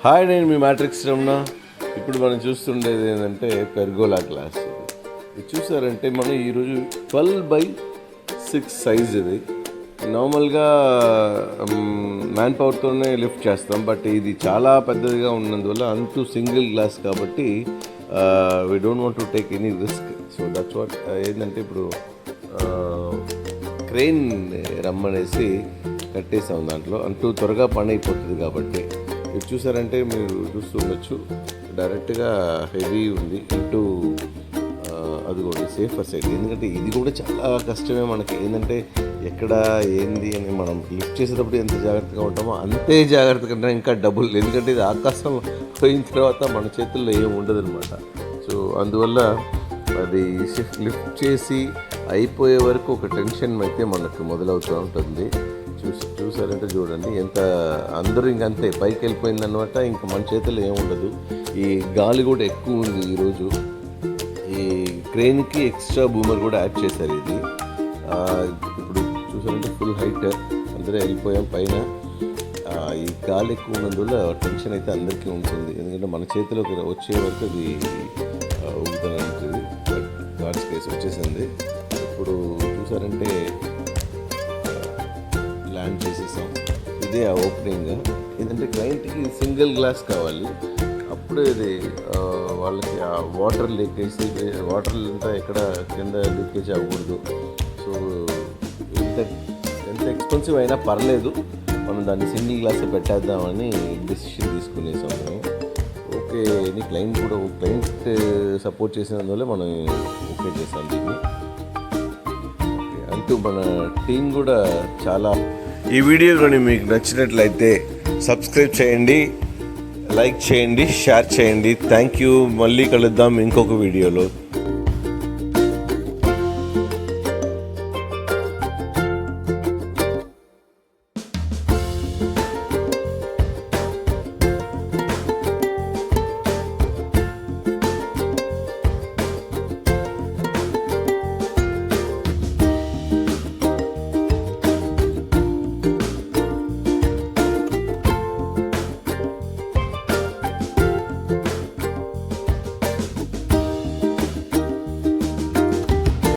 Hi, నేను మీ matrix Ramana. ఇప్పుడు మనం చూస్తుండేది ఏంటంటే పెర్గోలా గ్లాస్. ఇది చూసారంటే మనం ఈరోజు 12/6 సైజ్. ఇది నార్మల్గా మ్యాన్ పవర్తోనే లిఫ్ట్ చేస్తాం, బట్ ఇది చాలా పెద్దదిగా ఉన్నందువల్ల అంటూ సింగిల్ గ్లాస్ కాబట్టి we don't want to take any risk. So that's what ఏంటంటే ఇప్పుడు క్రెయిన్ రమ్మనేసి కట్టేసాం దాంట్లో, అంటూ త్వరగా పని అయిపోతుంది కాబట్టి. ఇది చూసారంటే మీరు చూస్తుండొచ్చు, డైరెక్ట్గా హెవీ ఉంది ఇంటూ అది కూడా సేఫర్ సైడ్. ఎందుకంటే ఇది కూడా చాలా కష్టమే మనకి. ఏంటంటే ఎక్కడ ఏంది అని మనం లిఫ్ట్ చేసేటప్పుడు ఎంత జాగ్రత్తగా ఉంటామో అంతే జాగ్రత్తగా ఇంకా డబుల్. ఎందుకంటే ఇది ఆకాశం పోయిన తర్వాత మన చేతుల్లో ఏం ఉండదు అనమాట. సో అందువల్ల అది లిఫ్ట్ చేసి అయిపోయే వరకు ఒక టెన్షన్ అయితే మనకు మొదలవుతూ ఉంటుంది. చూసారంటే చూడండి ఎంత అందరూ ఇంకంతే పైకి వెళ్ళిపోయింది అనమాట. ఇంకా మన చేతుల్లో ఏముండదు. ఈ గాలి కూడా ఎక్కువ ఉంది ఈరోజు. ఈ క్రెయిన్కి ఎక్స్ట్రా బూమర్ కూడా యాడ్ చేశారు. ఇది ఇప్పుడు చూసారంటే ఫుల్ హైట్ అందరూ వెళ్ళిపోయాం పైన. ఈ గాలి ఎక్కువ ఉన్నందువల్ల టెన్షన్ అయితే అందరికీ ఉంటుంది. ఎందుకంటే మన చేతిలోకి వచ్చే వరకు అది ఊగుతూనే ఉంటుంది. గాడ్స్ కేసు వచ్చేసింది. ఇప్పుడు చూసారంటే ల్యాండ్ చేసేసాం. ఇదే ఆ ఓపెనింగ్. ఏంటంటే క్లయింట్కి సింగిల్ గ్లాస్ కావాలి. అప్పుడే ఇది వాళ్ళకి ఆ వాటర్ లీకేజ్, వాటర్ అంతా ఎక్కడ కింద లీకేజ్ అవ్వకూడదు. సో ఎంత ఎక్స్పెన్సివ్ అయినా పర్లేదు, మనం దాన్ని సింగిల్ గ్లాస్ పెట్టేద్దామని డెసిషన్ తీసుకునేసాం మేము. ఓకే అని క్లయింట్ సపోర్ట్ చేసినందువల్ల మనం ఓకే చేసాం దీన్ని. అంటూ మన టీం కూడా చాలా. ఈ వీడియో కానీ మీకు నచ్చినట్లయితే సబ్స్క్రైబ్ చేయండి, లైక్ చేయండి, షేర్ చేయండి. Thank you. మళ్ళీ కలుద్దాం ఇంకొక వీడియోలో.